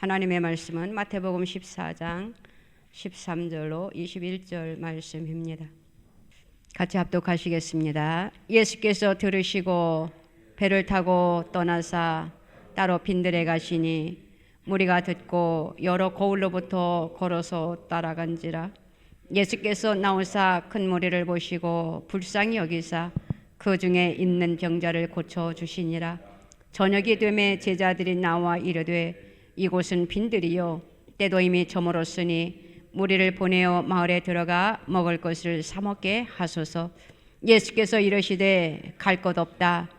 하나님의 말씀은 마태복음 14장 13절로 21절 말씀입니다. 같이 합독하시겠습니다. 예수께서 들으시고 배를 타고 떠나사 따로 빈들에 가시니 무리가 듣고 여러 거울로부터 걸어서 따라간지라. 예수께서 나오사 큰 무리를 보시고 불쌍히 여기사 그 중에 있는 병자를 고쳐 주시니라. 저녁이 되매 제자들이 나와 이르되 이곳은 빈들이요 때도 이미 저물었으니 무리를 보내어 마을에 들어가 먹을 것을 사 먹게 하소서. 예수께서 이르시되 갈 것 없다.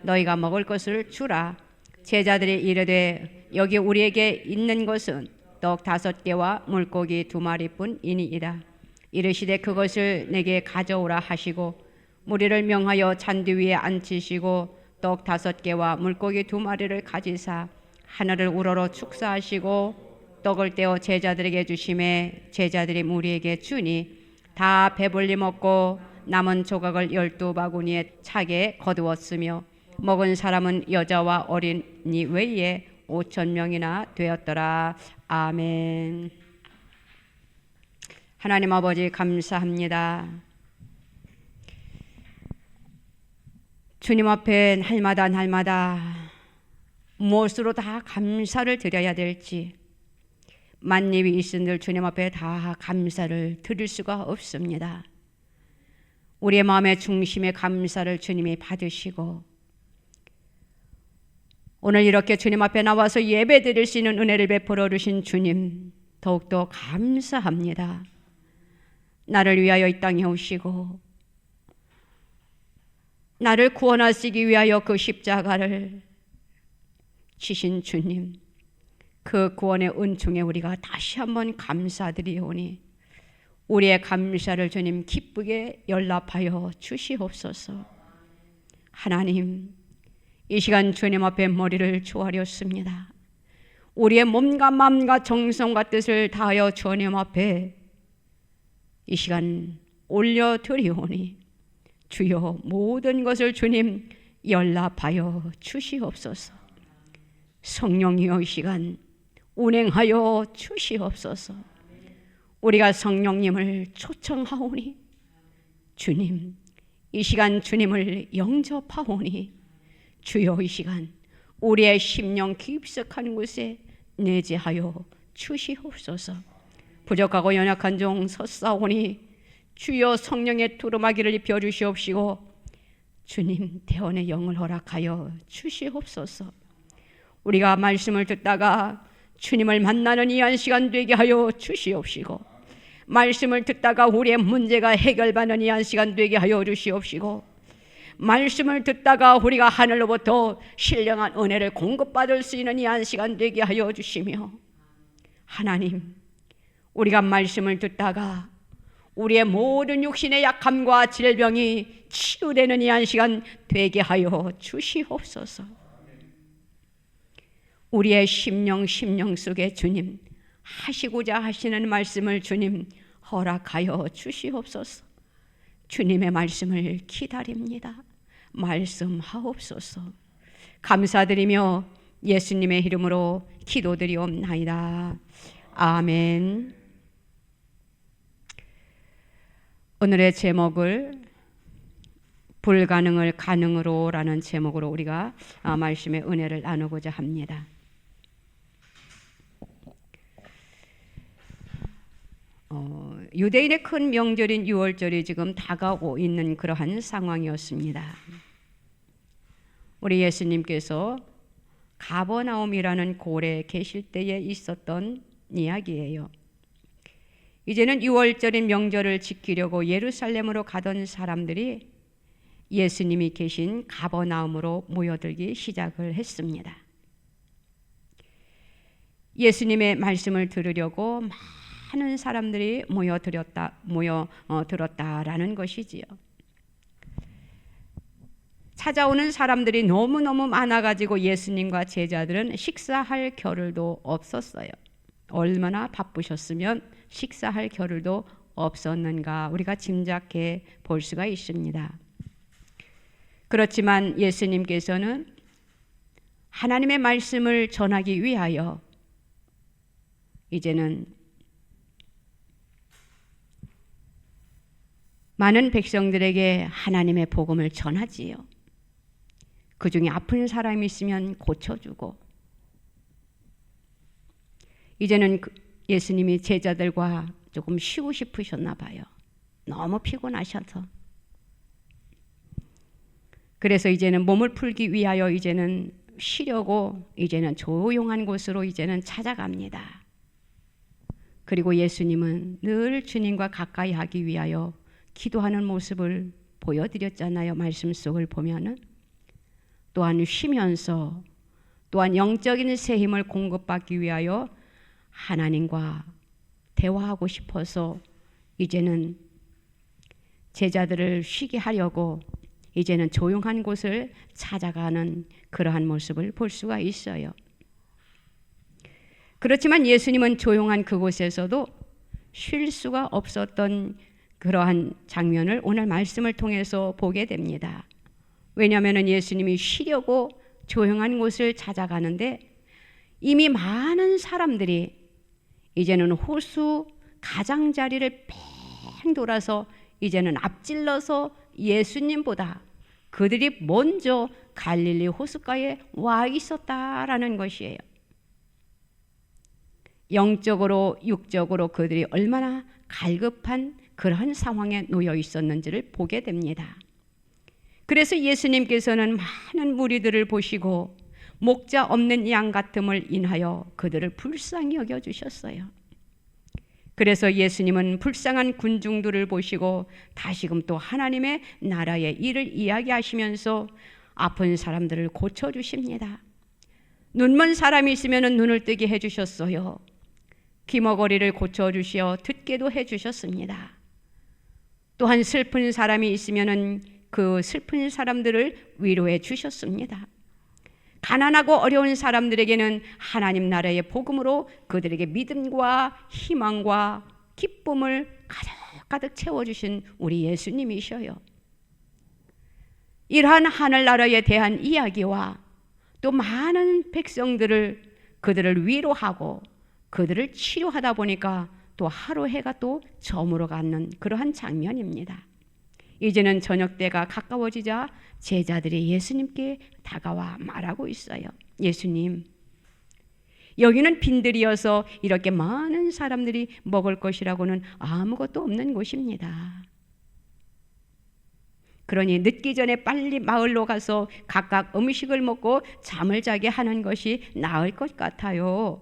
너희가 먹을 것을 주라. 제자들이 이르되 여기 우리에게 있는 것은 떡 5개와 물고기 2마리뿐이니이다. 이르시되 그것을 내게 가져오라 하시고 무리를 명하여 잔디 위에 앉히시고 떡 5개와 물고기 2마리를 가지사 하늘을 우러러 축사하시고 떡을 떼어 제자들에게 주시매 제자들이 무리에게 주니 다 배불리 먹고 남은 조각을 12바구니에 차게 거두었으며 먹은 사람은 여자와 어린이 외에 5,000명이나 되었더라. 아멘. 하나님 아버지 감사합니다. 주님 앞에 날마다 무엇으로 다 감사를 드려야 될지 만립이 있은들 주님 앞에 다 감사를 드릴 수가 없습니다. 우리의 마음의 중심의 감사를 주님이 받으시고 오늘 이렇게 주님 앞에 나와서 예배 드릴 수 있는 은혜를 베풀어 주신 주님 더욱더 감사합니다. 나를 위하여 이 땅에 오시고 나를 구원하시기 위하여 그 십자가를 지신 주님, 그 구원의 은총에 우리가 다시 한번 감사드리오니 우리의 감사를 주님 기쁘게 연락하여 주시옵소서. 하나님, 이 시간 주님 앞에 머리를 조아렸습니다. 우리의 몸과 마음과 정성과 뜻을 다하여 주님 앞에 이 시간 올려드리오니 주여 모든 것을 주님 연락하여 주시옵소서. 성령이여 이 시간 운행하여 주시옵소서. 우리가 성령님을 초청하오니 주님 이 시간 주님을 영접하오니 주여 이 시간 우리의 심령 깊숙한 곳에 내재하여 주시옵소서. 부족하고 연약한 종 섰사오니 주여 성령의 두루마기를 입혀 주시옵시고 주님 대원의 영을 허락하여 주시옵소서. 우리가 말씀을 듣다가 주님을 만나는 이 한 시간 되게 하여 주시옵시고 말씀을 듣다가 우리의 문제가 해결받는 이 한 시간 되게 하여 주시옵시고 말씀을 듣다가 우리가 하늘로부터 신령한 은혜를 공급받을 수 있는 이 한 시간 되게 하여 주시며 하나님 우리가 말씀을 듣다가 우리의 모든 육신의 약함과 질병이 치유되는 이 한 시간 되게 하여 주시옵소서. 우리의 심령 속에 주님 하시고자 하시는 말씀을 주님 허락하여 주시옵소서. 주님의 말씀을 기다립니다. 말씀하옵소서. 감사드리며 예수님의 이름으로 기도드리옵나이다. 아멘. 오늘의 제목을 불가능을 가능으로 라는 제목으로 우리가 말씀의 은혜를 나누고자 합니다. 유대인의 큰 명절인 유월절이 지금 다가오고 있는 그러한 상황이었습니다. 우리 예수님께서 가버나움이라는 고래에 계실 때에 있었던 이야기예요. 이제는 유월절인 명절을 지키려고 예루살렘으로 가던 사람들이 예수님이 계신 가버나움으로 모여들기 시작을 했습니다. 예수님의 말씀을 들으려고 많은 사람들이 모여들었다라는 것이지요. 찾아오는 사람들이 너무너무 많아가지고 예수님과 제자들은 식사할 겨를도 없었어요. 얼마나 바쁘셨으면 식사할 겨를도 없었는가 우리가 짐작해 볼 수가 있습니다. 그렇지만 예수님께서는 하나님의 말씀을 전하기 위하여 이제는 많은 백성들에게 하나님의 복음을 전하지요. 그 중에 아픈 사람이 있으면 고쳐주고, 이제는 예수님이 제자들과 조금 쉬고 싶으셨나 봐요. 너무 피곤하셔서. 그래서 이제는 몸을 풀기 위하여 이제는 쉬려고 이제는 조용한 곳으로 이제는 찾아갑니다. 그리고 예수님은 늘 주님과 가까이 하기 위하여 기도하는 모습을 보여드렸잖아요. 말씀 속을 보면은. 또한 쉬면서 또한 영적인 새 힘을 공급받기 위하여 하나님과 대화하고 싶어서 이제는 제자들을 쉬게 하려고 이제는 조용한 곳을 찾아가는 그러한 모습을 볼 수가 있어요. 그렇지만 예수님은 조용한 그곳에서도 쉴 수가 없었던 그러한 장면을 오늘 말씀을 통해서 보게 됩니다. 왜냐하면 예수님이 쉬려고 조용한 곳을 찾아가는데 이미 많은 사람들이 이제는 호수 가장자리를 팽 돌아서 이제는 앞질러서 예수님보다 그들이 먼저 갈릴리 호숫가에 와 있었다라는 것이에요. 영적으로 육적으로 그들이 얼마나 갈급한 그러한 상황에 놓여 있었는지를 보게 됩니다. 그래서 예수님께서는 많은 무리들을 보시고 목자 없는 양 같음을 인하여 그들을 불쌍히 여겨주셨어요. 그래서 예수님은 불쌍한 군중들을 보시고 다시금 또 하나님의 나라의 일을 이야기하시면서 아픈 사람들을 고쳐주십니다. 눈먼 사람이 있으면 눈을 뜨게 해주셨어요. 귀머거리를 고쳐주시어 듣게도 해주셨습니다. 또한 슬픈 사람이 있으면 그 슬픈 사람들을 위로해 주셨습니다. 가난하고 어려운 사람들에게는 하나님 나라의 복음으로 그들에게 믿음과 희망과 기쁨을 가득가득 채워주신 우리 예수님이셔요. 이러한 하늘나라에 대한 이야기와 또 많은 백성들을 그들을 위로하고 그들을 치료하다 보니까 또 하루 해가 또 저물어 가는 그러한 장면입니다. 이제는 저녁 때가 가까워지자 제자들이 예수님께 다가와 말하고 있어요. 예수님, 여기는 빈들이어서 이렇게 많은 사람들이 먹을 것이라고는 아무것도 없는 곳입니다. 그러니 늦기 전에 빨리 마을로 가서 각각 음식을 먹고 잠을 자게 하는 것이 나을 것 같아요.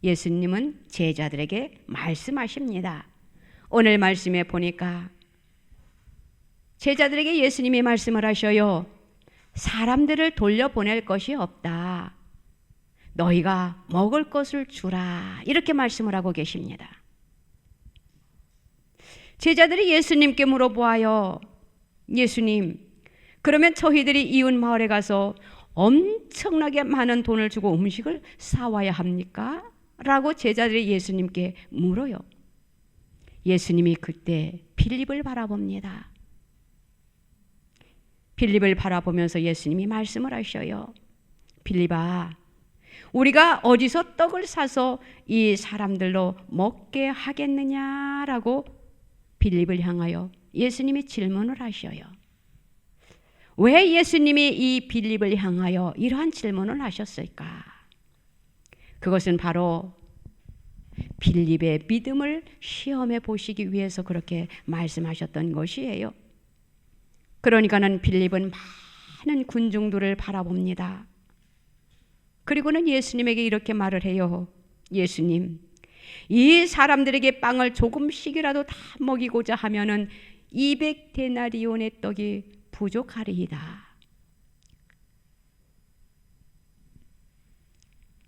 예수님은 제자들에게 말씀하십니다. 오늘 말씀에 보니까 제자들에게 예수님이 말씀을 하셔요. 사람들을 돌려보낼 것이 없다. 너희가 먹을 것을 주라. 이렇게 말씀을 하고 계십니다. 제자들이 예수님께 물어보아요. 예수님, 그러면 저희들이 이웃 마을에 가서 엄청나게 많은 돈을 주고 음식을 사와야 합니까? 라고 제자들이 예수님께 물어요. 예수님이 그때 빌립을 바라봅니다. 빌립을 바라보면서 예수님이 말씀을 하셔요. 빌립아, 우리가 어디서 떡을 사서 이 사람들로 먹게 하겠느냐라고 빌립을 향하여 예수님이 질문을 하셔요. 왜 예수님이 이 빌립을 향하여 이러한 질문을 하셨을까? 그것은 바로 빌립의 믿음을 시험해 보시기 위해서 그렇게 말씀하셨던 것이에요. 그러니까는 빌립은 많은 군중들을 바라봅니다. 그리고는 예수님에게 이렇게 말을 해요. 예수님, 이 사람들에게 빵을 조금씩이라도 다 먹이고자 하면은 200데나리온의 떡이 부족하리이다.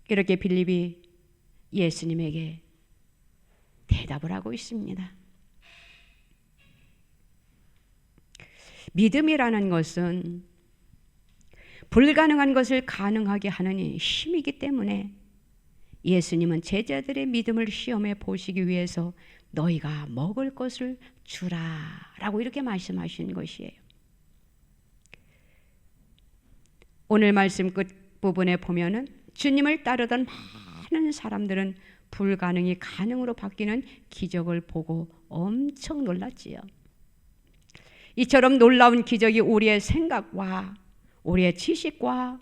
이렇게 빌립이 예수님에게 대답을 하고 있습니다. 믿음이라는 것은 불가능한 것을 가능하게 하는 힘이기 때문에 예수님은 제자들의 믿음을 시험해 보시기 위해서 너희가 먹을 것을 주라 라고 이렇게 말씀하신 것이에요. 오늘 말씀 끝부분에 보면은 주님을 따르던 많은 사람들은 불가능이 가능으로 바뀌는 기적을 보고 엄청 놀랐지요. 이처럼 놀라운 기적이 우리의 생각과 우리의 지식과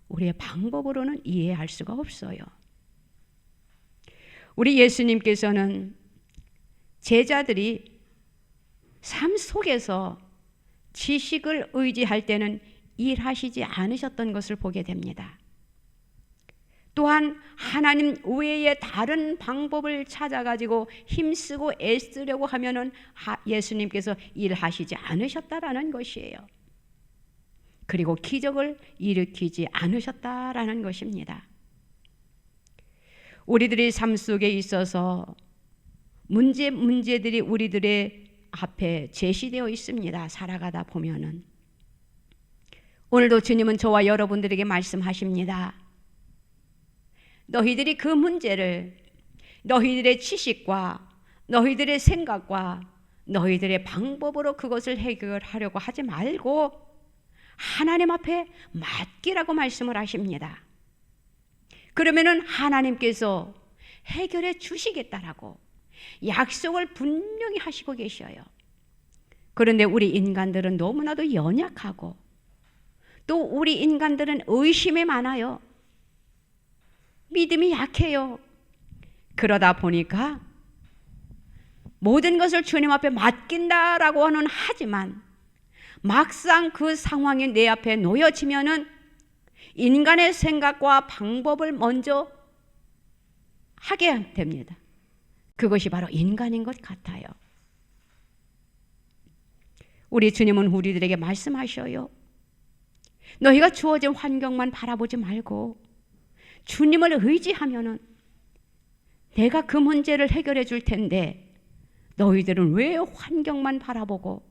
우리의 방법으로는 이해할 수가 없어요. 우리 예수님께서는 제자들이 삶 속에서 지식을 의지할 때는 일하시지 않으셨던 것을 보게 됩니다. 또한 하나님 외에 다른 방법을 찾아가지고 힘쓰고 애쓰려고 하면은 예수님께서 일하시지 않으셨다라는 것이에요. 그리고 기적을 일으키지 않으셨다라는 것입니다. 우리들의 삶 속에 있어서 문제들이 우리들의 앞에 제시되어 있습니다. 살아가다 보면은. 오늘도 주님은 저와 여러분들에게 말씀하십니다. 너희들이 그 문제를 너희들의 지식과 너희들의 생각과 너희들의 방법으로 그것을 해결하려고 하지 말고 하나님 앞에 맡기라고 말씀을 하십니다. 그러면은 하나님께서 해결해 주시겠다라고 약속을 분명히 하시고 계셔요. 그런데 우리 인간들은 너무나도 연약하고 또 우리 인간들은 의심이 많아요. 믿음이 약해요. 그러다 보니까 모든 것을 주님 앞에 맡긴다라고는 하지만 막상 그 상황이 내 앞에 놓여지면은 인간의 생각과 방법을 먼저 하게 됩니다. 그것이 바로 인간인 것 같아요. 우리 주님은 우리들에게 말씀하셔요. 너희가 주어진 환경만 바라보지 말고 주님을 의지하면은 내가 그 문제를 해결해 줄 텐데 너희들은 왜 환경만 바라보고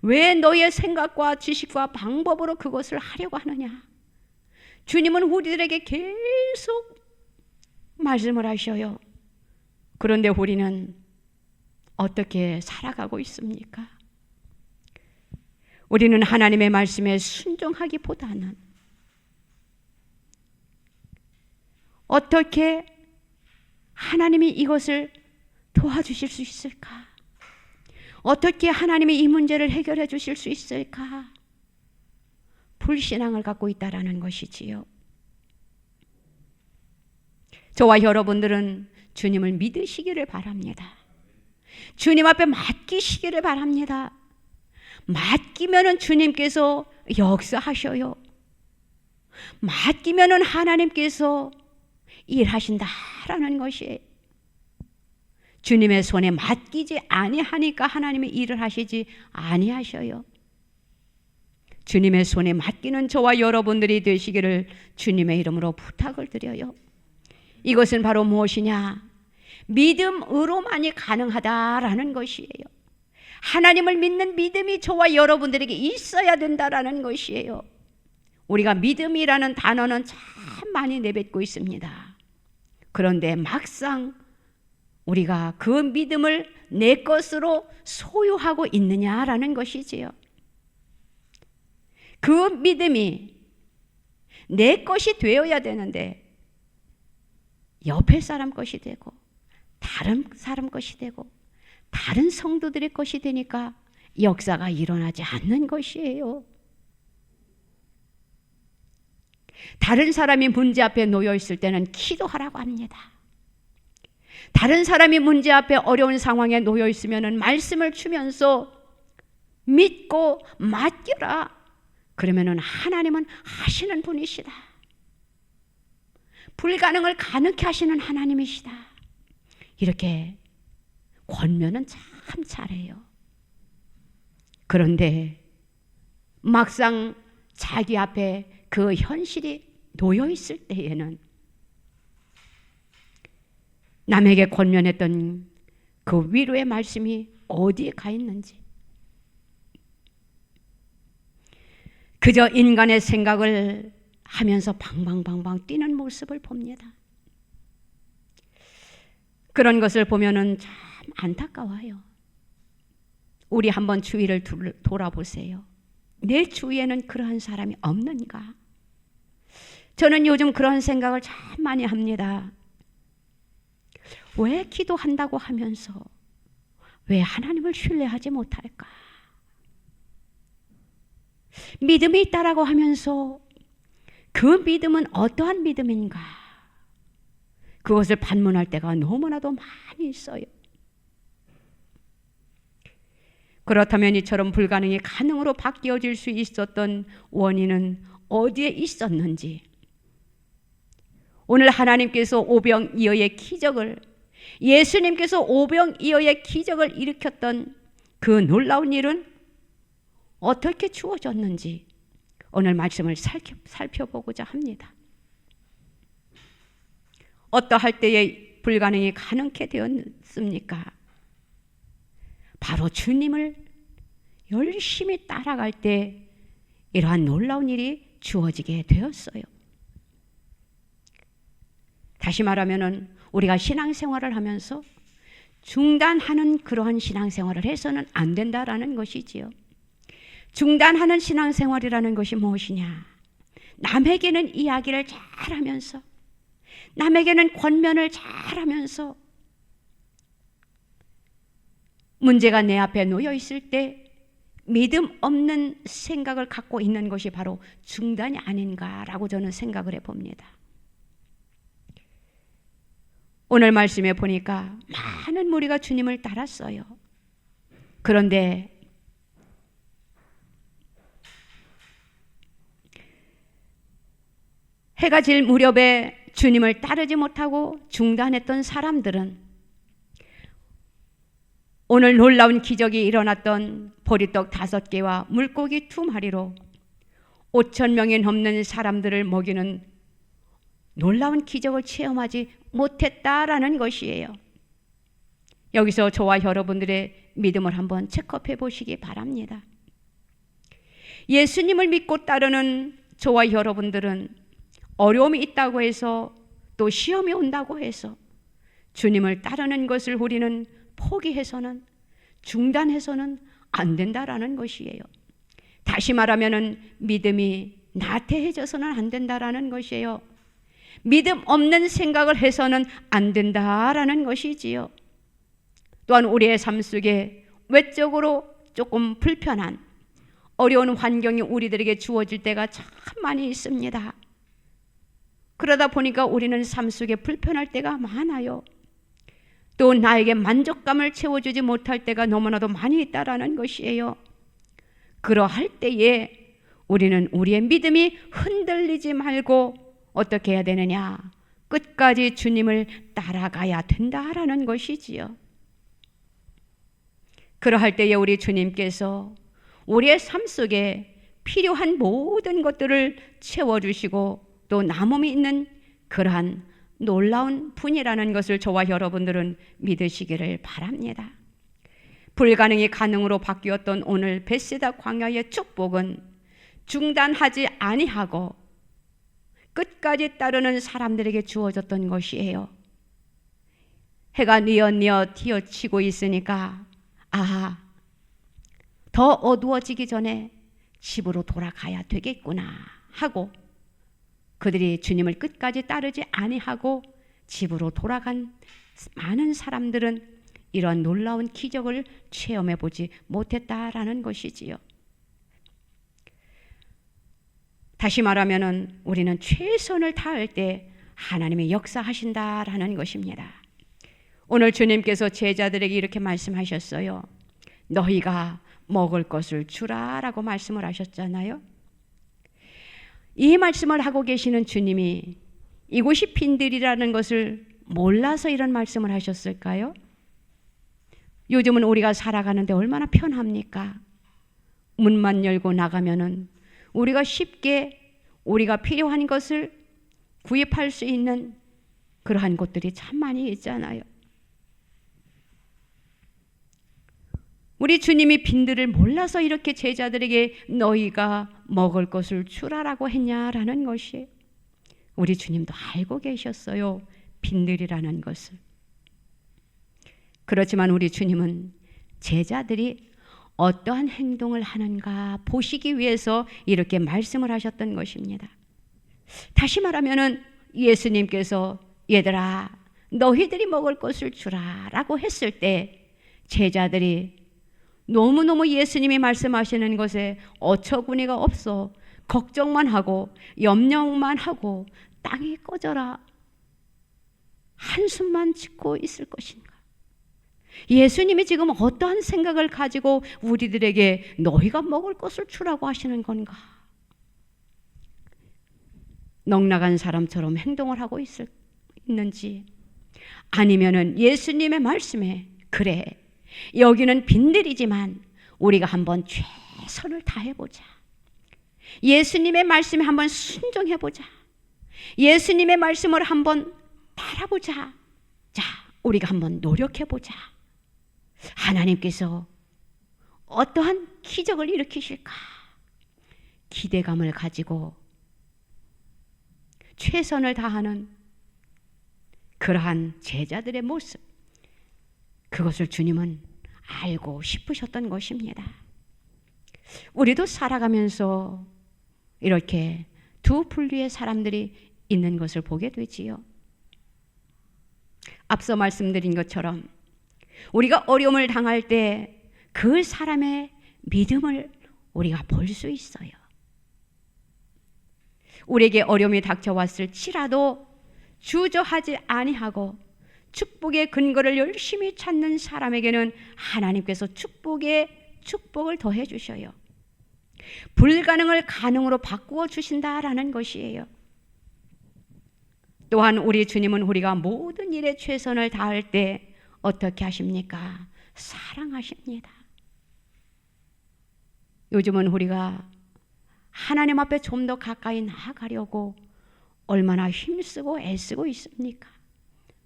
왜 너의 생각과 지식과 방법으로 그것을 하려고 하느냐? 주님은 우리들에게 계속 말씀을 하셔요. 그런데 우리는 어떻게 살아가고 있습니까? 우리는 하나님의 말씀에 순종하기보다는 어떻게 하나님이 이것을 도와주실 수 있을까? 어떻게 하나님이 이 문제를 해결해 주실 수 있을까? 불신앙을 갖고 있다라는 것이지요. 저와 여러분들은 주님을 믿으시기를 바랍니다. 주님 앞에 맡기시기를 바랍니다. 맡기면은 주님께서 역사하셔요. 맡기면은 하나님께서 일하신다라는 것이에요. 주님의 손에 맡기지 아니하니까 하나님이 일을 하시지 아니하셔요. 주님의 손에 맡기는 저와 여러분들이 되시기를 주님의 이름으로 부탁을 드려요. 이것은 바로 무엇이냐? 믿음으로만이 가능하다라는 것이에요. 하나님을 믿는 믿음이 저와 여러분들에게 있어야 된다라는 것이에요. 우리가 믿음이라는 단어는 참 많이 내뱉고 있습니다. 그런데 막상 우리가 그 믿음을 내 것으로 소유하고 있느냐라는 것이지요. 그 믿음이 내 것이 되어야 되는데 옆에 사람 것이 되고 다른 사람 것이 되고 다른 성도들의 것이 되니까 역사가 일어나지 않는 것이에요. 다른 사람이 문제 앞에 놓여 있을 때는 기도하라고 합니다. 다른 사람이 문제 앞에 어려운 상황에 놓여 있으면 말씀을 주면서 믿고 맡겨라. 그러면은 하나님은 하시는 분이시다. 불가능을 가능케 하시는 하나님이시다. 이렇게 권면은 참 잘해요. 그런데 막상 자기 앞에 그 현실이 놓여 있을 때에는 남에게 권면했던 그 위로의 말씀이 어디에 가 있는지, 그저 인간의 생각을 하면서 방방방방 뛰는 모습을 봅니다. 그런 것을 보면은 참 안타까워요. 우리 한번 주위를 돌아보세요. 내 주위에는 그러한 사람이 없는가? 저는 요즘 그런 생각을 참 많이 합니다. 왜 기도한다고 하면서 왜 하나님을 신뢰하지 못할까? 믿음이 있다라고 하면서 그 믿음은 어떠한 믿음인가? 그것을 반문할 때가 너무나도 많이 있어요. 그렇다면 이처럼 불가능이 가능으로 바뀌어질 수 있었던 원인은 어디에 있었는지, 오늘 하나님께서 오병이어의 기적을, 예수님께서 오병이어의 기적을 일으켰던 그 놀라운 일은 어떻게 주어졌는지 오늘 말씀을 살펴보고자 합니다. 어떠할 때에 불가능이 가능케 되었습니까? 바로 주님을 열심히 따라갈 때 이러한 놀라운 일이 주어지게 되었어요. 다시 말하면 우리가 신앙생활을 하면서 중단하는 그러한 신앙생활을 해서는 안 된다라는 것이지요. 중단하는 신앙생활이라는 것이 무엇이냐? 남에게는 이야기를 잘하면서, 남에게는 권면을 잘하면서, 문제가 내 앞에 놓여 있을 때 믿음 없는 생각을 갖고 있는 것이 바로 중단이 아닌가라고 저는 생각을 해봅니다. 오늘 말씀에 보니까 많은 무리가 주님을 따랐어요. 그런데 해가 질 무렵에 주님을 따르지 못하고 중단했던 사람들은 오늘 놀라운 기적이 일어났던 보리떡 5개와 물고기 2마리로 5,000명이 넘는 사람들을 먹이는 놀라운 기적을 체험하지 못했다라는 것이에요. 여기서 저와 여러분들의 믿음을 한번 체크해 보시기 바랍니다. 예수님을 믿고 따르는 저와 여러분들은 어려움이 있다고 해서, 또 시험이 온다고 해서 주님을 따르는 것을 우리는 포기해서는, 중단해서는 안 된다라는 것이에요. 다시 말하면 믿음이 나태해져서는 안 된다라는 것이에요. 믿음 없는 생각을 해서는 안 된다라는 것이지요. 또한 우리의 삶 속에 외적으로 조금 불편한 어려운 환경이 우리들에게 주어질 때가 참 많이 있습니다. 그러다 보니까 우리는 삶 속에 불편할 때가 많아요. 또 나에게 만족감을 채워주지 못할 때가 너무나도 많이 있다라는 것이에요. 그러할 때에 우리는 우리의 믿음이 흔들리지 말고 어떻게 해야 되느냐? 끝까지 주님을 따라가야 된다라는 것이지요. 그러할 때에 우리 주님께서 우리의 삶 속에 필요한 모든 것들을 채워주시고 또 남음이 있는 그러한 놀라운 분이라는 것을 저와 여러분들은 믿으시기를 바랍니다. 불가능이 가능으로 바뀌었던 오늘 베세다 광야의 축복은 중단하지 아니하고 끝까지 따르는 사람들에게 주어졌던 것이에요. 해가 뉘엿뉘엿 튀어치고 있으니까 더 어두워지기 전에 집으로 돌아가야 되겠구나 하고 그들이 주님을 끝까지 따르지 아니하고 집으로 돌아간 많은 사람들은 이런 놀라운 기적을 체험해 보지 못했다라는 것이지요. 다시 말하면 우리는 최선을 다할 때 하나님이 역사하신다라는 것입니다. 오늘 주님께서 제자들에게 이렇게 말씀하셨어요. 너희가 먹을 것을 주라라고 말씀을 하셨잖아요. 이 말씀을 하고 계시는 주님이 이곳이 빈들이라는 것을 몰라서 이런 말씀을 하셨을까요? 요즘은 우리가 살아가는데 얼마나 편합니까? 문만 열고 나가면은 우리가 쉽게 우리가 필요한 것을 구입할 수 있는 그러한 곳들이 참 많이 있잖아요. 우리 주님이 빈들을 몰라서 이렇게 제자들에게 너희가 먹을 것을 주라라고 했냐라는 것이, 우리 주님도 알고 계셨어요. 빈들이라는 것을. 그렇지만 우리 주님은 제자들이 어떠한 행동을 하는가 보시기 위해서 이렇게 말씀을 하셨던 것입니다. 다시 말하면 예수님께서 얘들아 너희들이 먹을 것을 주라 라고 했을 때 제자들이 너무너무 예수님이 말씀하시는 것에 어처구니가 없어 걱정만 하고 염려만 하고 땅이 꺼져라 한숨만 짓고 있을 것인가? 예수님이 지금 어떠한 생각을 가지고 우리들에게 너희가 먹을 것을 주라고 하시는 건가? 넉나간 사람처럼 행동을 하고 있는지, 아니면은 예수님의 말씀에 그래 여기는 빈들이지만 우리가 한번 최선을 다해보자, 예수님의 말씀에 한번 순종해보자, 예수님의 말씀을 한번 따라보자, 자 우리가 한번 노력해보자, 하나님께서 어떠한 기적을 일으키실까 기대감을 가지고 최선을 다하는 그러한 제자들의 모습, 그것을 주님은 알고 싶으셨던 것입니다. 우리도 살아가면서 이렇게 두 분류의 사람들이 있는 것을 보게 되지요. 앞서 말씀드린 것처럼 우리가 어려움을 당할 때 그 사람의 믿음을 우리가 볼 수 있어요. 우리에게 어려움이 닥쳐왔을지라도 주저하지 아니하고 축복의 근거를 열심히 찾는 사람에게는 하나님께서 축복을 더해 주셔요. 불가능을 가능으로 바꾸어 주신다라는 것이에요. 또한 우리 주님은 우리가 모든 일에 최선을 다할 때 어떻게 하십니까? 사랑하십니다. 요즘은 우리가 하나님 앞에 좀 더 가까이 나아가려고 얼마나 힘쓰고 애쓰고 있습니까?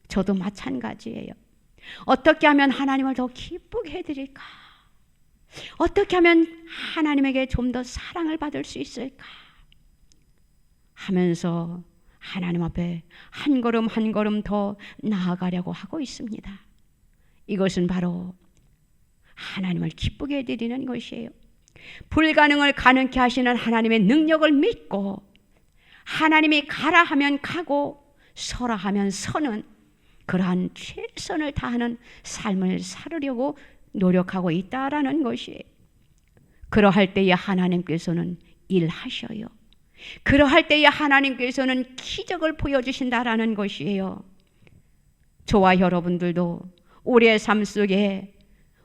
저도 마찬가지예요. 어떻게 하면 하나님을 더 기쁘게 해드릴까? 어떻게 하면 하나님에게 좀 더 사랑을 받을 수 있을까? 하면서 하나님 앞에 한 걸음 한 걸음 더 나아가려고 하고 있습니다. 이것은 바로 하나님을 기쁘게 해드리는 것이에요. 불가능을 가능케 하시는 하나님의 능력을 믿고 하나님이 가라 하면 가고 서라 하면 서는 그러한 최선을 다하는 삶을 살으려고 노력하고 있다라는 것이에요. 그러할 때에 하나님께서는 일하셔요. 그러할 때에 하나님께서는 기적을 보여주신다라는 것이에요. 저와 여러분들도 우리의 삶 속에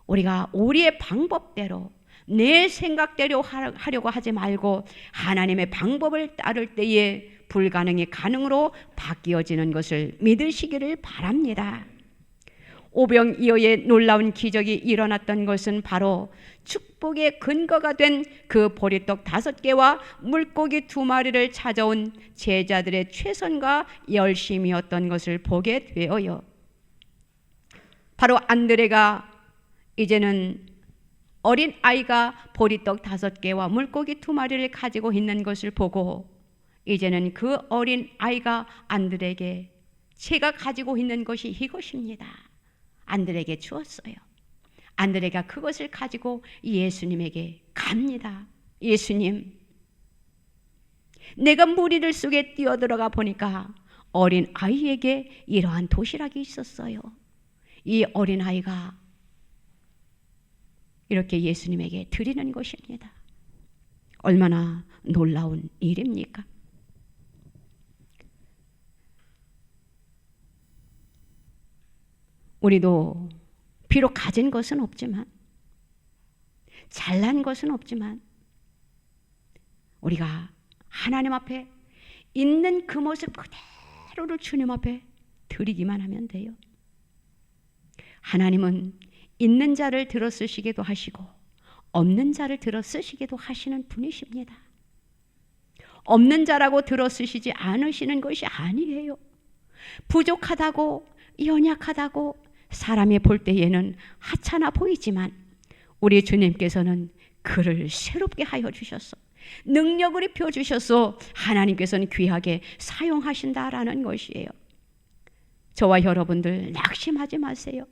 우리가 우리의 방법대로 내 생각대로 하려고 하지 말고 하나님의 방법을 따를 때에 불가능이 가능으로 바뀌어지는 것을 믿으시기를 바랍니다. 오병이어의 놀라운 기적이 일어났던 것은 바로 축복의 근거가 된 그 보리떡 5개와 물고기 2마리를 찾아온 제자들의 최선과 열심이었던 것을 보게 되어요. 바로 안드레가 이제는 어린 아이가 보리떡 5개와 물고기 2마리를 가지고 있는 것을 보고 이제는 그 어린 아이가 안드레에게 제가 가지고 있는 것이 이것입니다. 안드레에게 주었어요. 안드레가 그것을 가지고 예수님에게 갑니다. 예수님, 내가 무리들 속에 뛰어들어가 보니까 어린 아이에게 이러한 도시락이 있었어요. 이 어린 아이가 이렇게 예수님에게 드리는 것입니다. 얼마나 놀라운 일입니까? 우리도 비록 가진 것은 없지만, 잘난 것은 없지만 우리가 하나님 앞에 있는 그 모습 그대로를 주님 앞에 드리기만 하면 돼요. 하나님은 있는 자를 들어 쓰시기도 하시고 없는 자를 들어 쓰시기도 하시는 분이십니다. 없는 자라고 들어 쓰시지 않으시는 것이 아니에요. 부족하다고 연약하다고 사람이 볼 때에는 하찮아 보이지만 우리 주님께서는 그를 새롭게 하여 주셔서 능력을 입혀 주셔서 하나님께서는 귀하게 사용하신다라는 것이에요. 저와 여러분들 낙심하지 마세요.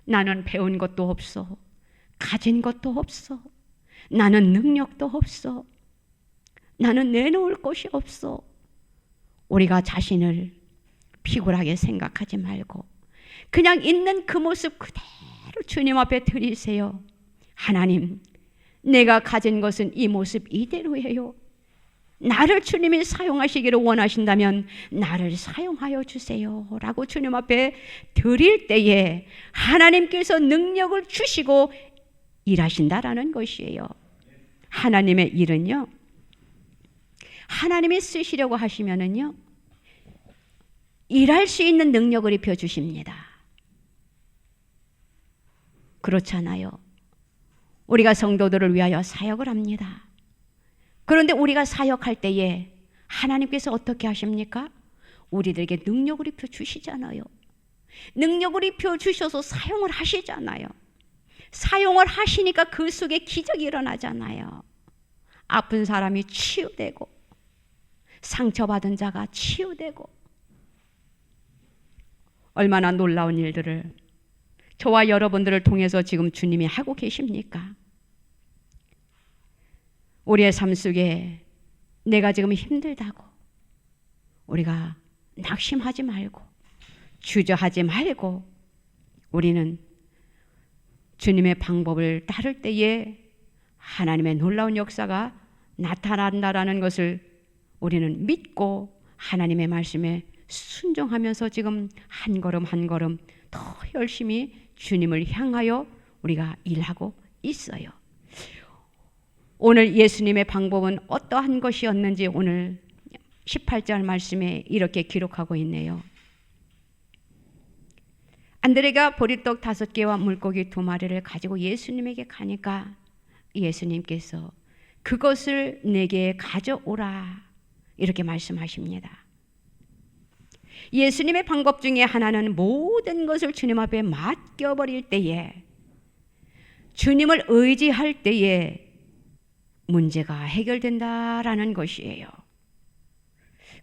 나는 배운 것도 없어. 가진 것도 없어. 나는 능력도 없어. 나는 내놓을 것이 없어. 우리가 자신을 피곤하게 생각하지 말고 그냥 있는 그 모습 그대로 주님 앞에 드리세요. 하나님, 내가 가진 것은 이 모습 이대로예요. 나를 주님이 사용하시기를 원하신다면 나를 사용하여 주세요 라고 주님 앞에 드릴 때에 하나님께서 능력을 주시고 일하신다라는 것이에요. 하나님의 일은요, 하나님이 쓰시려고 하시면은요, 일할 수 있는 능력을 입혀주십니다. 그렇잖아요. 우리가 성도들을 위하여 사역을 합니다. 그런데 우리가 사역할 때에 하나님께서 어떻게 하십니까? 우리들에게 능력을 입혀주시잖아요. 능력을 입혀주셔서 사용을 하시잖아요. 사용을 하시니까 그 속에 기적이 일어나잖아요. 아픈 사람이 치유되고 상처받은 자가 치유되고 얼마나 놀라운 일들을 저와 여러분들을 통해서 지금 주님이 하고 계십니까? 우리의 삶 속에 내가 지금 힘들다고 우리가 낙심하지 말고 주저하지 말고 우리는 주님의 방법을 따를 때에 하나님의 놀라운 역사가 나타난다라는 것을 우리는 믿고 하나님의 말씀에 순종하면서 지금 한 걸음 한 걸음 더 열심히 주님을 향하여 우리가 일하고 있어요. 오늘 예수님의 방법은 어떠한 것이었는지 오늘 18절 말씀에 이렇게 기록하고 있네요. 안드레가 보리떡 5개와 물고기 2마리를 가지고 예수님에게 가니까 예수님께서 그것을 내게 가져오라 이렇게 말씀하십니다. 예수님의 방법 중에 하나는 모든 것을 주님 앞에 맡겨버릴 때에, 주님을 의지할 때에 문제가 해결된다라는 것이에요.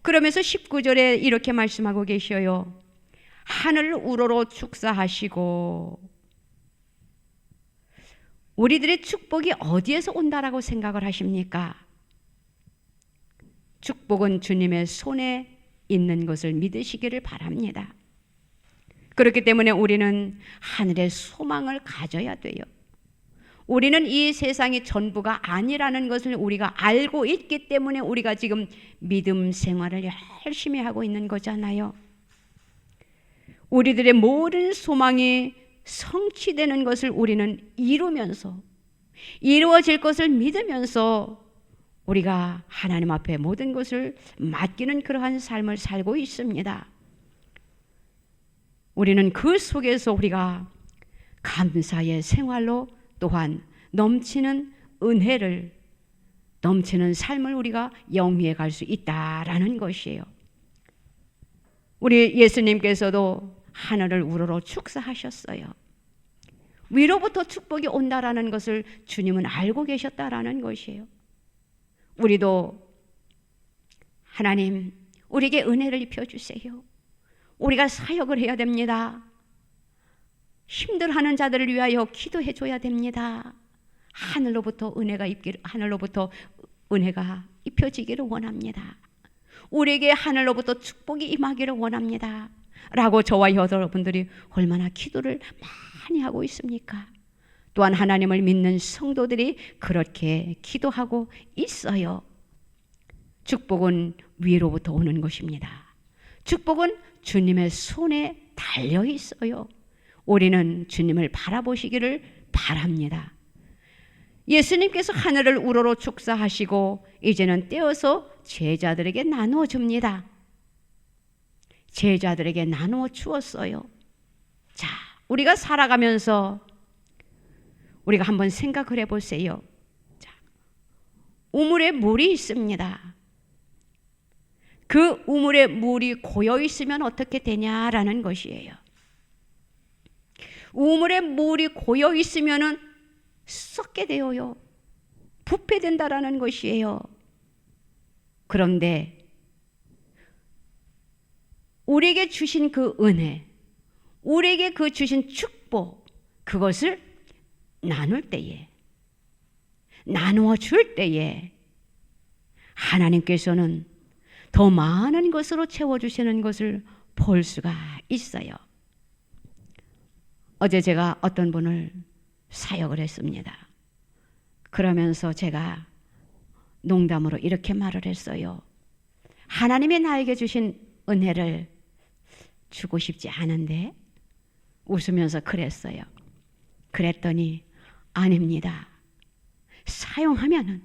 그러면서 19절에 이렇게 말씀하고 계셔요. 하늘을 우러러 축사하시고, 우리들의 축복이 어디에서 온다라고 생각을 하십니까? 축복은 주님의 손에 있는 것을 믿으시기를 바랍니다. 그렇기 때문에 우리는 하늘의 소망을 가져야 돼요. 우리는 이 세상이 전부가 아니라는 것을 우리가 알고 있기 때문에 우리가 지금 믿음 생활을 열심히 하고 있는 거잖아요. 우리들의 모든 소망이 성취되는 것을 우리는 이루면서, 이루어질 것을 믿으면서 우리가 하나님 앞에 모든 것을 맡기는 그러한 삶을 살고 있습니다. 우리는 그 속에서 우리가 감사의 생활로 또한 넘치는 은혜를, 넘치는 삶을 우리가 영위해 갈 수 있다라는 것이에요. 우리 예수님께서도 하늘을 우러러 축사하셨어요. 위로부터 축복이 온다라는 것을 주님은 알고 계셨다라는 것이에요. 우리도 하나님, 우리에게 은혜를 입혀주세요. 우리가 사역을 해야 됩니다. 힘들어하는 자들을 위하여 기도해 줘야 됩니다. 하늘로부터 은혜가 입혀지기를 원합니다. 우리에게 하늘로부터 축복이 임하기를 원합니다. 라고 저와 여러분들이 얼마나 기도를 많이 하고 있습니까? 또한 하나님을 믿는 성도들이 그렇게 기도하고 있어요. 축복은 위로부터 오는 것입니다. 축복은 주님의 손에 달려 있어요. 우리는 주님을 바라보시기를 바랍니다. 예수님께서 하늘을 우러러 축사하시고 이제는 떼어서 제자들에게 나누어 줍니다. 제자들에게 나누어 주었어요. 자, 우리가 살아가면서 우리가 한번 생각을 해보세요. 자, 우물에 물이 있습니다. 그 우물에 물이 고여 있으면 어떻게 되냐라는 것이에요. 우물에 물이 고여 있으면은 썩게 되어요. 부패된다라는 것이에요. 그런데 우리에게 주신 그 은혜, 우리에게 그 주신 축복, 그것을 나눌 때에, 나누어 줄 때에 하나님께서는 더 많은 것으로 채워주시는 것을 볼 수가 있어요. 어제 제가 어떤 분을 사역을 했습니다. 그러면서 제가 농담으로 이렇게 말을 했어요. 하나님이 나에게 주신 은혜를 주고 싶지 않은데, 웃으면서 그랬어요. 그랬더니 아닙니다. 사용하면은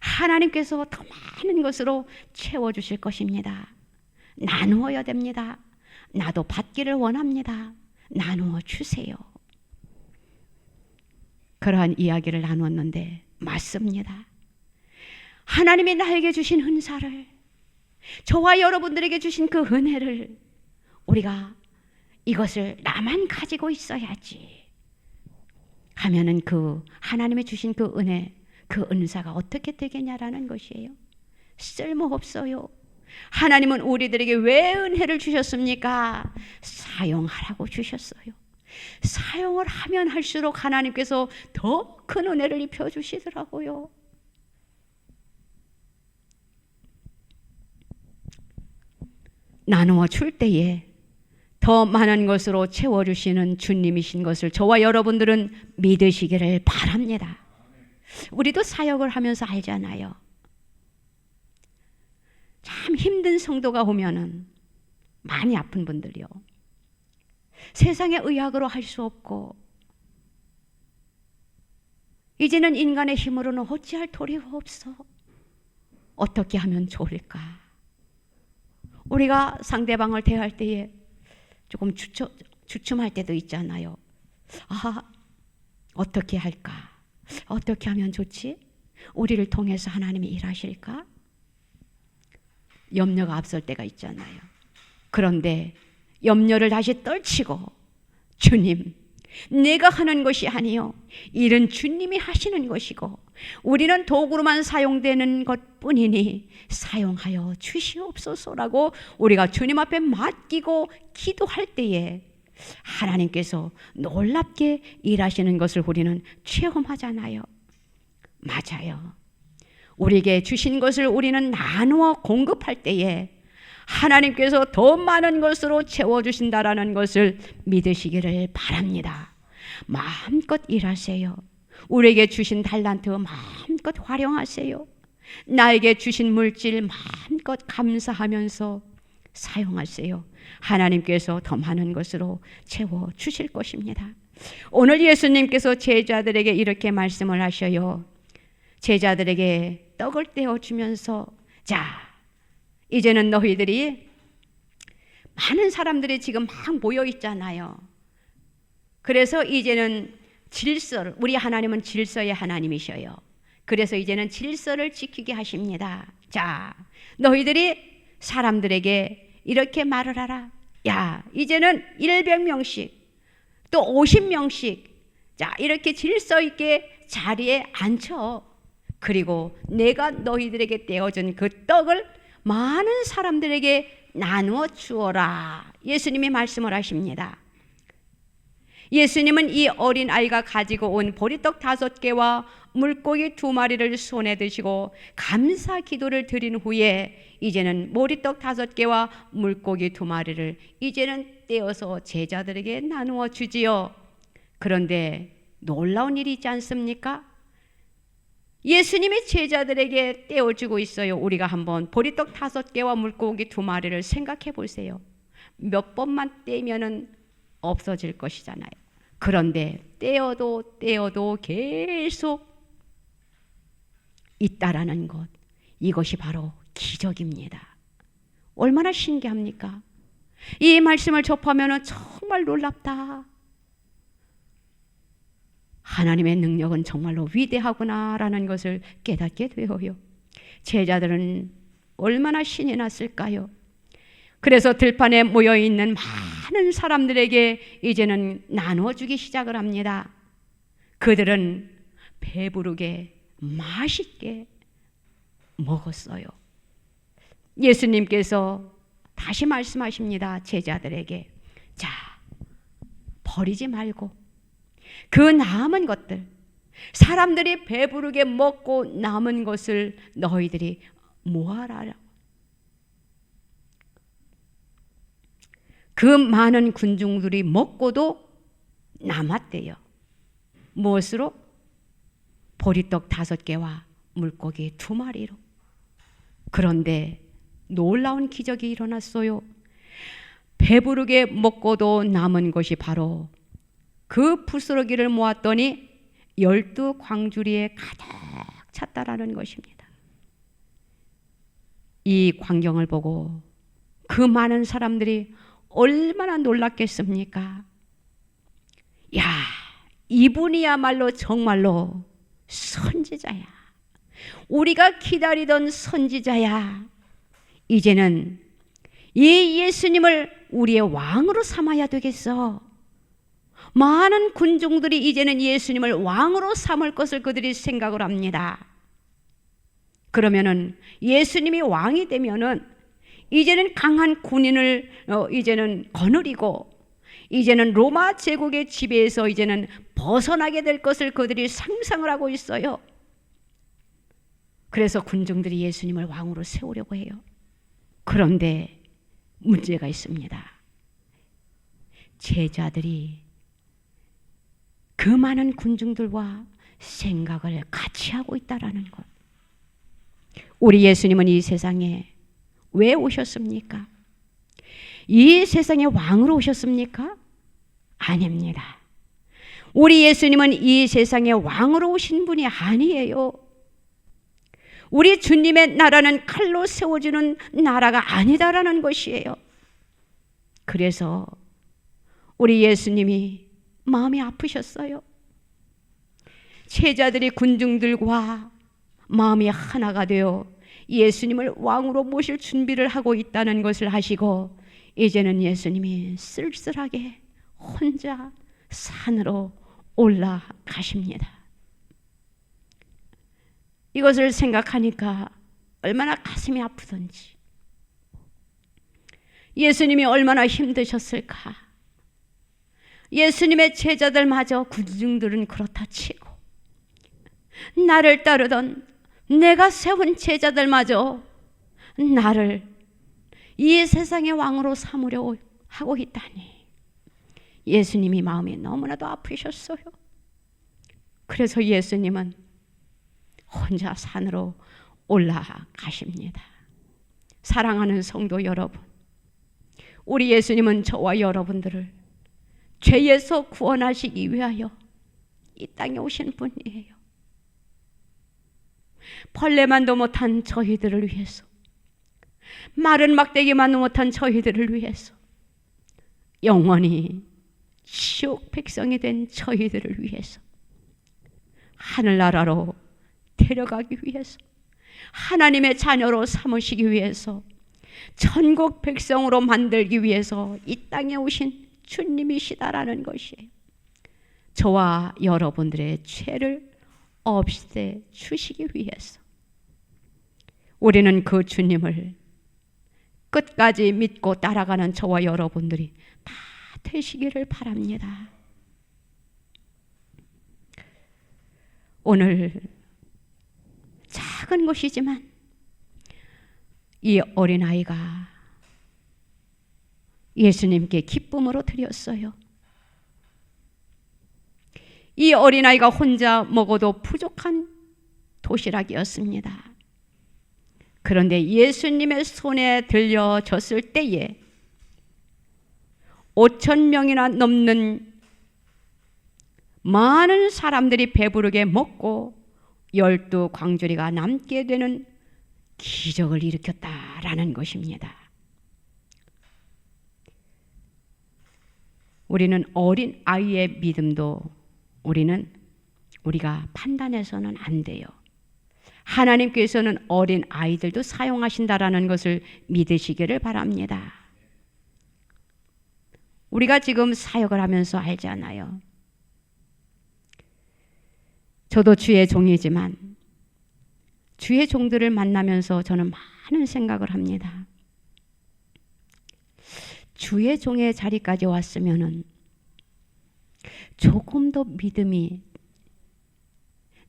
하나님께서 더 많은 것으로 채워주실 것입니다. 나누어야 됩니다. 나도 받기를 원합니다. 나누어 주세요. 그러한 이야기를 나눴는데 맞습니다. 하나님이 나에게 주신 은사를, 저와 여러분들에게 주신 그 은혜를 우리가 이것을 나만 가지고 있어야지 하면은 그 하나님이 주신 그 은혜, 그 은사가 어떻게 되겠냐라는 것이에요. 쓸모없어요. 하나님은 우리들에게 왜 은혜를 주셨습니까? 사용하라고 주셨어요. 사용을 하면 할수록 하나님께서 더 큰 은혜를 입혀 주시더라고요. 나누어 줄 때에 더 많은 것으로 채워주시는 주님이신 것을 저와 여러분들은 믿으시기를 바랍니다. 우리도 사역을 하면서 알잖아요. 참 힘든 성도가 오면은, 많이 아픈 분들이요, 세상의 의학으로 할 수 없고 이제는 인간의 힘으로는 어찌할 도리가 없어. 어떻게 하면 좋을까? 우리가 상대방을 대할 때에 조금 주춤할 때도 있잖아요. 아, 어떻게 할까? 어떻게 하면 좋지? 우리를 통해서 하나님이 일하실까? 염려가 앞설 때가 있잖아요. 그런데 염려를 다시 떨치고, 주님, 내가 하는 것이 아니요, 일은 주님이 하시는 것이고 우리는 도구로만 사용되는 것뿐이니 사용하여 주시옵소서라고 우리가 주님 앞에 맡기고 기도할 때에 하나님께서 놀랍게 일하시는 것을 우리는 체험하잖아요. 맞아요. 우리에게 주신 것을 우리는 나누어 공급할 때에 하나님께서 더 많은 것으로 채워주신다라는 것을 믿으시기를 바랍니다. 마음껏 일하세요. 우리에게 주신 달란트 마음껏 활용하세요. 나에게 주신 물질 마음껏 감사하면서 사용하세요. 하나님께서 더 많은 것으로 채워주실 것입니다. 오늘 예수님께서 제자들에게 이렇게 말씀을 하셔요. 제자들에게 떡을 떼어주면서, 자, 이제는 너희들이, 많은 사람들이 지금 막 모여 있잖아요. 그래서 이제는 질서를, 우리 하나님은 질서의 하나님이셔요. 그래서 이제는 질서를 지키게 하십니다. 자, 너희들이 사람들에게 이렇게 말을 하라. 야, 이제는 100명씩 또 50명씩 자, 이렇게 질서 있게 자리에 앉혀. 그리고 내가 너희들에게 떼어준 그 떡을 많은 사람들에게 나누어 주어라. 예수님이 말씀을 하십니다. 예수님은 이 어린아이가 가지고 온 보리떡 5개와 물고기 2마리를 손에 드시고 감사 기도를 드린 후에 이제는 보리떡 5개와 물고기 2마리를 이제는 떼어서 제자들에게 나누어 주지요. 그런데 놀라운 일이 있지 않습니까? 예수님이 제자들에게 떼어주고 있어요. 우리가 한번 보리떡 5개와 물고기 2마리를 생각해 보세요. 몇 번만 떼면은 없어질 것이잖아요. 그런데 떼어도 계속 있다라는 것, 이것이 바로 기적입니다. 얼마나 신기합니까? 이 말씀을 접하면 정말 놀랍다. 하나님의 능력은 정말로 위대하구나라는 것을 깨닫게 되어요. 제자들은 얼마나 신이 났을까요? 그래서 들판에 모여있는 많은 사람들에게 이제는 나눠주기 시작을 합니다. 그들은 배부르게 맛있게 먹었어요. 예수님께서 다시 말씀하십니다. 제자들에게, 자, 버리지 말고 그 남은 것들, 사람들이 배부르게 먹고 남은 것을 너희들이 모아라. 그 많은 군중들이 먹고도 남았대요. 무엇으로? 보리떡 5개와 물고기 2마리로. 그런데 놀라운 기적이 일어났어요. 배부르게 먹고도 남은 것이 바로 그 부스러기를 모았더니 12광주리에 가득 찼다라는 것입니다. 이 광경을 보고 그 많은 사람들이 얼마나 놀랐겠습니까? 야, 이분이야말로 정말로 선지자야. 우리가 기다리던 선지자야. 이제는 이 예수님을 우리의 왕으로 삼아야 되겠어. 많은 군중들이 이제는 예수님을 왕으로 삼을 것을 그들이 생각을 합니다. 그러면은 예수님이 왕이 되면은 이제는 강한 군인을 이제는 거느리고 이제는 로마 제국의 지배에서 이제는 벗어나게 될 것을 그들이 상상을 하고 있어요. 그래서 군중들이 예수님을 왕으로 세우려고 해요. 그런데 문제가 있습니다. 제자들이 그 많은 군중들과 생각을 같이 하고 있다라는 것. 우리 예수님은 이 세상에 왜 오셨습니까? 이 세상에 왕으로 오셨습니까? 아닙니다. 우리 예수님은 이 세상에 왕으로 오신 분이 아니에요. 우리 주님의 나라는 칼로 세워지는 나라가 아니다라는 것이에요. 그래서 우리 예수님이 마음이 아프셨어요. 제자들이 군중들과 마음이 하나가 되어 예수님을 왕으로 모실 준비를 하고 있다는 것을 아시고 이제는 예수님이 쓸쓸하게 혼자 산으로 올라가십니다. 이것을 생각하니까 얼마나 가슴이 아프던지, 예수님이 얼마나 힘드셨을까. 예수님의 제자들마저 군중들은 그렇다 치고 나를 따르던 내가 세운 제자들마저 나를 이 세상의 왕으로 삼으려 하고 있다니 예수님이 마음이 너무나도 아프셨어요. 그래서 예수님은 혼자 산으로 올라가십니다. 사랑하는 성도 여러분, 우리 예수님은 저와 여러분들을 죄에서 구원하시기 위하여 이 땅에 오신 분이에요. 벌레만도 못한 저희들을 위해서, 마른 막대기만도 못한 저희들을 위해서, 영원히 지옥 백성이 된 저희들을 위해서, 하늘나라로 데려가기 위해서, 하나님의 자녀로 삼으시기 위해서, 천국 백성으로 만들기 위해서 이 땅에 오신 주님이시다라는 것이에요. 저와 여러분들의 죄를 없애 주시기 위해서 우리는 그 주님을 끝까지 믿고 따라가는 저와 여러분들이 다 되시기를 바랍니다. 오늘 작은 것이지만 이 어린아이가 예수님께 기쁨으로 드렸어요. 이 어린아이가 혼자 먹어도 부족한 도시락이었습니다. 그런데 예수님의 손에 들려졌을 때에 5,000명이나 넘는 많은 사람들이 배부르게 먹고 12광주리가 남게 되는 기적을 일으켰다라는 것입니다. 우리는 어린 아이의 믿음도 우리가 판단해서는 안 돼요. 하나님께서는 어린 아이들도 사용하신다라는 것을 믿으시기를 바랍니다. 우리가 지금 사역을 하면서 알잖아요. 저도 주의 종이지만 주의 종들을 만나면서 저는 많은 생각을 합니다. 주의 종의 자리까지 왔으면은 조금 더 믿음이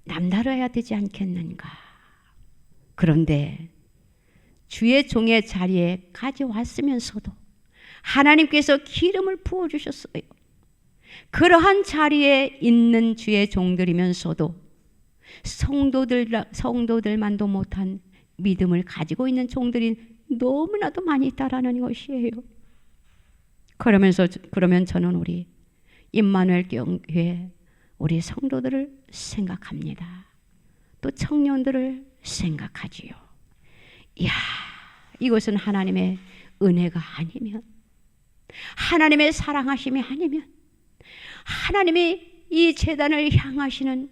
남다르야 되지 않겠는가. 그런데 주의 종의 자리에까지 왔으면서도 하나님께서 기름을 부어주셨어요. 그러한 자리에 있는 주의 종들이면서도 성도들만도 못한 믿음을 가지고 있는 종들이 너무나도 많이 있다라는 것이에요. 그러면 저는 우리 임마누엘 교회 우리 성도들을 생각합니다. 또 청년들을 생각하지요. 이야, 이것은 하나님의 은혜가 아니면, 하나님의 사랑하심이 아니면, 하나님이 이 제단을 향하시는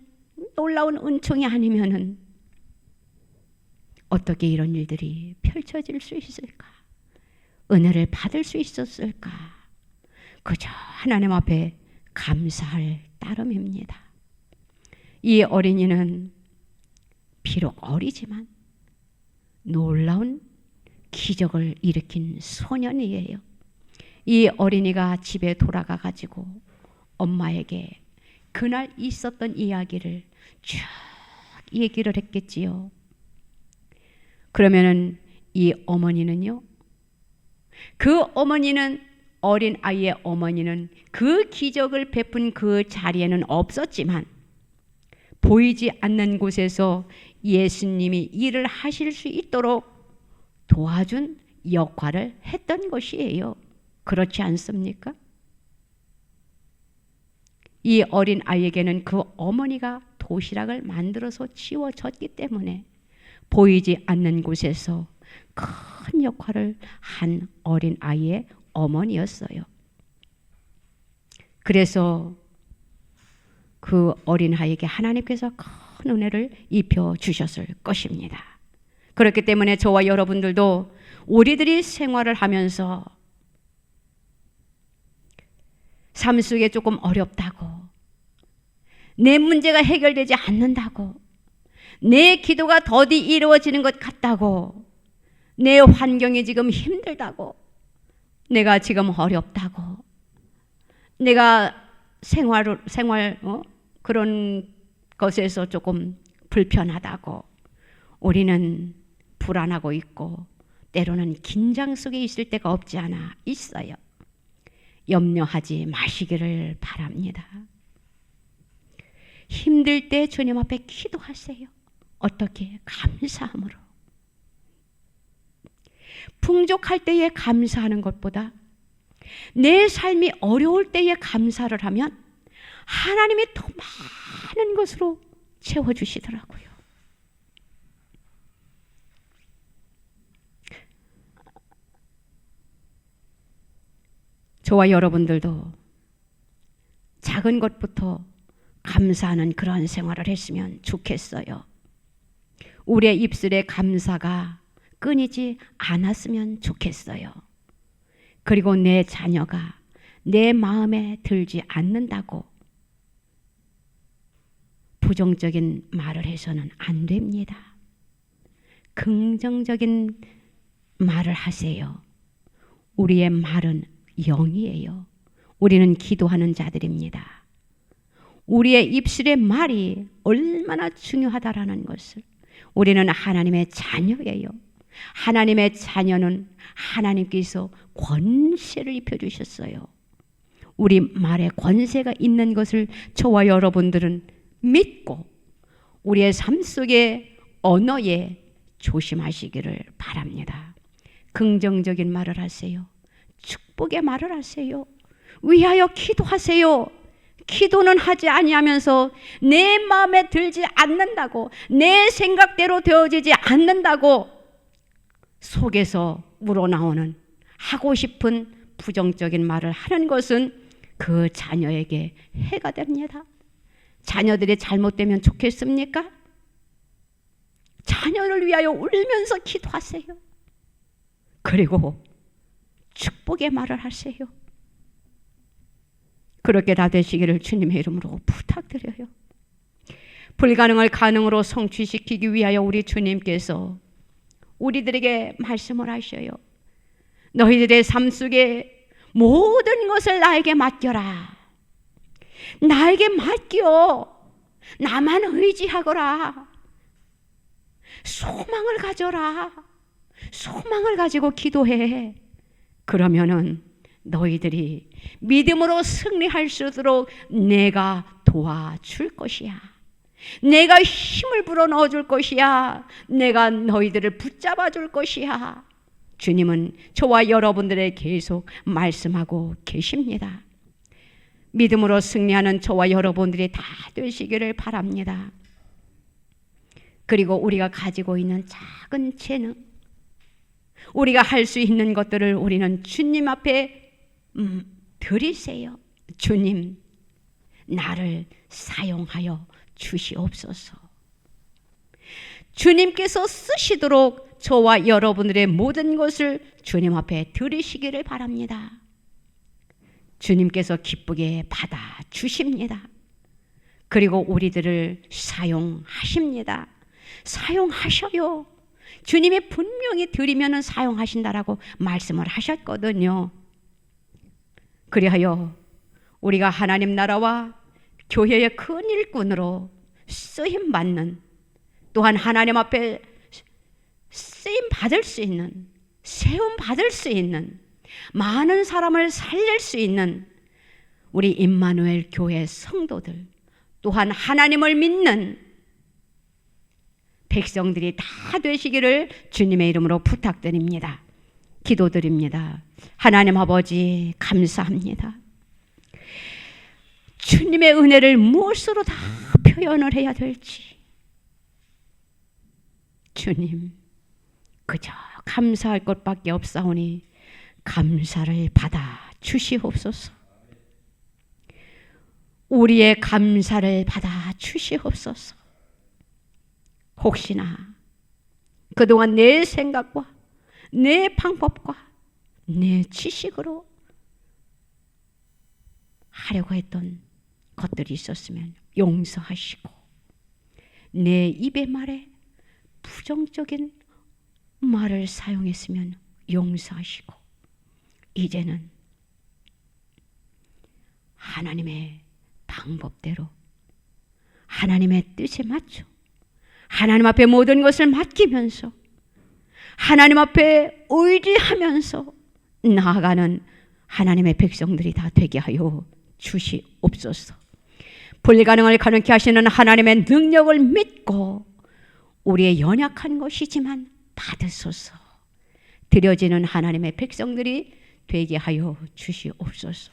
놀라운 은총이 아니면은 어떻게 이런 일들이 펼쳐질 수 있을까? 은혜를 받을 수 있었을까? 그저 하나님 앞에 감사할 따름입니다. 이 어린이는 비록 어리지만 놀라운 기적을 일으킨 소년이에요. 이 어린이가 집에 돌아가 가지고 엄마에게 그날 있었던 이야기를 쭉 얘기를 했겠지요. 그러면은 이 어머니는요, 그 어머니는, 어린 아이의 어머니는 그 기적을 베푼 그 자리에는 없었지만 보이지 않는 곳에서 예수님이 일을 하실 수 있도록 도와준 역할을 했던 것이에요. 그렇지 않습니까? 이 어린 아이에게는 그 어머니가 도시락을 만들어서 치워줬기 때문에 보이지 않는 곳에서 큰 역할을 한 어린 아이의 어머니였어요. 그래서 그 어린 아이에게 하나님께서 큰 은혜를 입혀 주셨을 것입니다. 그렇기 때문에 저와 여러분들도 우리들이 생활을 하면서 삶 속에 조금 어렵다고, 내 문제가 해결되지 않는다고, 내 기도가 더디 이루어지는 것 같다고, 내 환경이 지금 힘들다고, 내가 지금 어렵다고, 내가 그런 것에서 조금 불편하다고, 우리는 불안하고 있고 때로는 긴장 속에 있을 때가 없지 않아 있어요. 염려하지 마시기를 바랍니다. 힘들 때 주님 앞에 기도하세요. 어떻게? 감사함으로. 풍족할 때에 감사하는 것보다 내 삶이 어려울 때에 감사를 하면 하나님이 더 많은 것으로 채워주시더라고요. 저와 여러분들도 작은 것부터 감사하는 그런 생활을 했으면 좋겠어요. 우리의 입술에 감사가 끊이지 않았으면 좋겠어요. 그리고 내 자녀가 내 마음에 들지 않는다고 부정적인 말을 해서는 안 됩니다. 긍정적인 말을 하세요. 우리의 말은 영이에요. 우리는 기도하는 자들입니다. 우리의 입술의 말이 얼마나 중요하다라는 것을, 우리는 하나님의 자녀예요. 하나님의 자녀는 하나님께서 권세를 입혀주셨어요. 우리 말에 권세가 있는 것을 저와 여러분들은 믿고 우리의 삶 속의 언어에 조심하시기를 바랍니다. 긍정적인 말을 하세요. 축복의 말을 하세요. 위하여 기도하세요. 기도는 하지 아니하면서 내 마음에 들지 않는다고, 내 생각대로 되어지지 않는다고 속에서 우러나오는 하고 싶은 부정적인 말을 하는 것은 그 자녀에게 해가 됩니다. 자녀들이 잘못되면 좋겠습니까? 자녀를 위하여 울면서 기도하세요. 그리고 축복의 말을 하세요. 그렇게 다 되시기를 주님의 이름으로 부탁드려요. 불가능을 가능으로 성취시키기 위하여 우리 주님께서 우리들에게 말씀을 하셔요. 너희들의 삶 속에 모든 것을 나에게 맡겨라. 나에게 맡겨. 나만 의지하거라. 소망을 가져라. 소망을 가지고 기도해. 그러면은 너희들이 믿음으로 승리할 수 있도록 내가 도와줄 것이야. 내가 힘을 불어넣어 줄 것이야. 내가 너희들을 붙잡아 줄 것이야. 주님은 저와 여러분들에게 계속 말씀하고 계십니다. 믿음으로 승리하는 저와 여러분들이 다 되시기를 바랍니다. 그리고 우리가 가지고 있는 작은 재능, 우리가 할 수 있는 것들을 우리는 주님 앞에 드리세요. 주님, 나를 사용하여 주시옵소서. 주님께서 쓰시도록 저와 여러분들의 모든 것을 주님 앞에 드리시기를 바랍니다. 주님께서 기쁘게 받아 주십니다. 그리고 우리들을 사용하십니다. 사용하셔요. 주님이 분명히 드리면 사용하신다라고 말씀을 하셨거든요. 그리하여 우리가 하나님 나라와 교회의 큰 일꾼으로 쓰임받는, 또한 하나님 앞에 쓰임받을 수 있는, 세움받을 수 있는, 많은 사람을 살릴 수 있는 우리 임마누엘 교회 성도들, 또한 하나님을 믿는 백성들이 다 되시기를 주님의 이름으로 부탁드립니다. 기도드립니다. 하나님 아버지, 감사합니다. 주님의 은혜를 무엇으로 다 표현을 해야 될지, 주님, 그저 감사할 것밖에 없사오니 감사를 받아 주시옵소서. 우리의 감사를 받아 주시옵소서. 혹시나 그동안 내 생각과 내 방법과 내 지식으로 하려고 했던 것들이 있었으면 용서하시고, 내 입의 말에 부정적인 말을 사용했으면 용서하시고, 이제는 하나님의 방법대로 하나님의 뜻에 맞춰 하나님 앞에 모든 것을 맡기면서 하나님 앞에 의지하면서 나아가는 하나님의 백성들이 다 되게 하여 주시옵소서. 불가능을 가능케 하시는 하나님의 능력을 믿고 우리의 연약한 것이지만 받으소서. 드려지는 하나님의 백성들이 되게 하여 주시옵소서.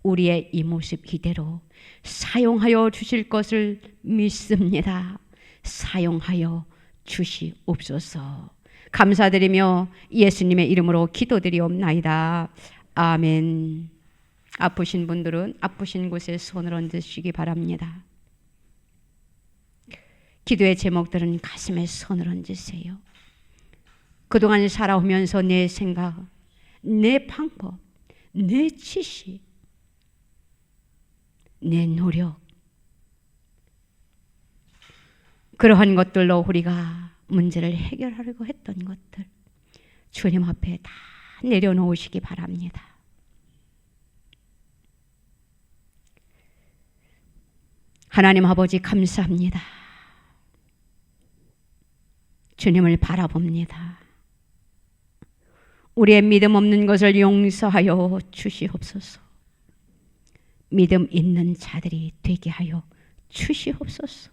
우리의 이 모습 이대로 사용하여 주실 것을 믿습니다. 사용하여 주시옵소서. 감사드리며 예수님의 이름으로 기도드리옵나이다. 아멘. 아프신 분들은 아프신 곳에 손을 얹으시기 바랍니다. 기도의 제목들은 가슴에 손을 얹으세요. 그동안 살아오면서 내 생각, 내 방법, 내 지식, 내 노력, 그러한 것들로 우리가 문제를 해결하려고 했던 것들 주님 앞에 다 내려놓으시기 바랍니다. 하나님 아버지, 감사합니다. 주님을 바라봅니다. 우리의 믿음 없는 것을 용서하여 주시옵소서. 믿음 있는 자들이 되게 하여 주시옵소서.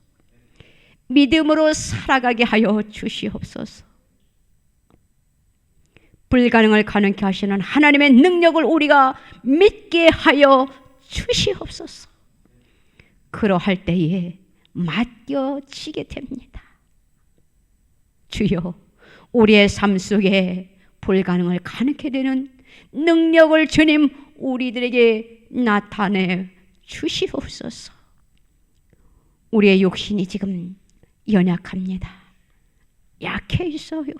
믿음으로 살아가게 하여 주시옵소서. 불가능을 가능케 하시는 하나님의 능력을 우리가 믿게 하여 주시옵소서. 그러할 때에 맡겨지게 됩니다. 주여, 우리의 삶 속에 불가능을 가능케 되는 능력을 주님 우리들에게 나타내 주시옵소서. 우리의 육신이 지금 연약합니다. 약해 있어요.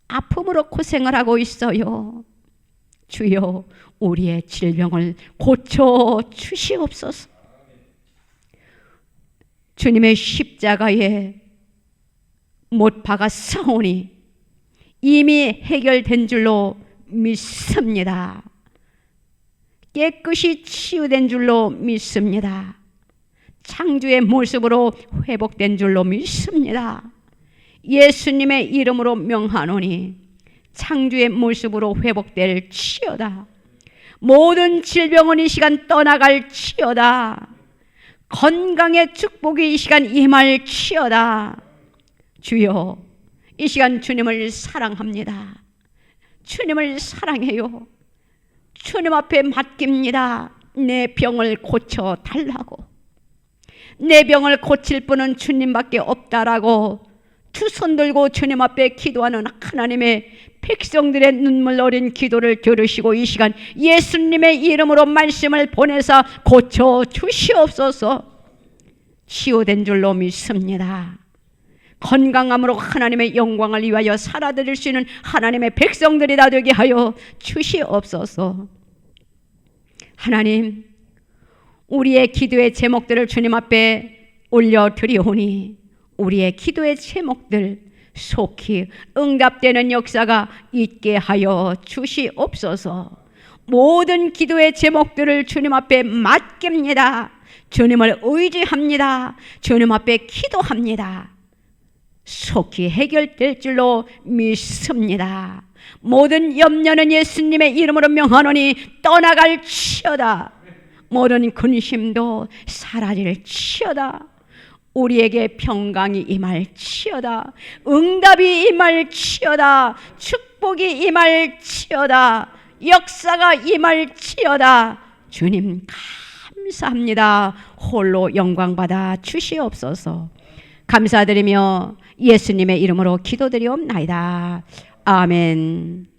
아픔으로 고생을 하고 있어요. 주여, 우리의 질병을 고쳐 주시옵소서. 주님의 십자가에 못 박았사오니 이미 해결된 줄로 믿습니다. 깨끗이 치유된 줄로 믿습니다. 창조의 모습으로 회복된 줄로 믿습니다. 예수님의 이름으로 명하노니 창조의 모습으로 회복될 치여다. 모든 질병은 이 시간 떠나갈지어다. 건강의 축복이 이 시간 임할지어다. 주여, 이 시간 주님을 사랑합니다. 주님을 사랑해요. 주님 앞에 맡깁니다. 내 병을 고쳐 달라고. 내 병을 고칠 분은 주님밖에 없다라고 두 손 들고 주님 앞에 기도하는 하나님의 백성들의 눈물 어린 기도를 들으시고 이 시간 예수님의 이름으로 말씀을 보내사 고쳐 주시옵소서. 치유된 줄로 믿습니다. 건강함으로 하나님의 영광을 위하여 살아드릴 수 있는 하나님의 백성들이 다 되게 하여 주시옵소서. 하나님, 우리의 기도의 제목들을 주님 앞에 올려드리오니 우리의 기도의 제목들 속히 응답되는 역사가 있게 하여 주시옵소서. 모든 기도의 제목들을 주님 앞에 맡깁니다. 주님을 의지합니다. 주님 앞에 기도합니다. 속히 해결될 줄로 믿습니다. 모든 염려는 예수님의 이름으로 명하노니 떠나갈지어다. 모든 근심도 사라질지어다. 우리에게 평강이 임할지어다. 응답이 임할지어다. 축복이 임할지어다. 역사가 임할지어다. 주님 감사합니다. 홀로 영광받아 주시옵소서. 감사드리며 예수님의 이름으로 기도드리옵나이다. 아멘.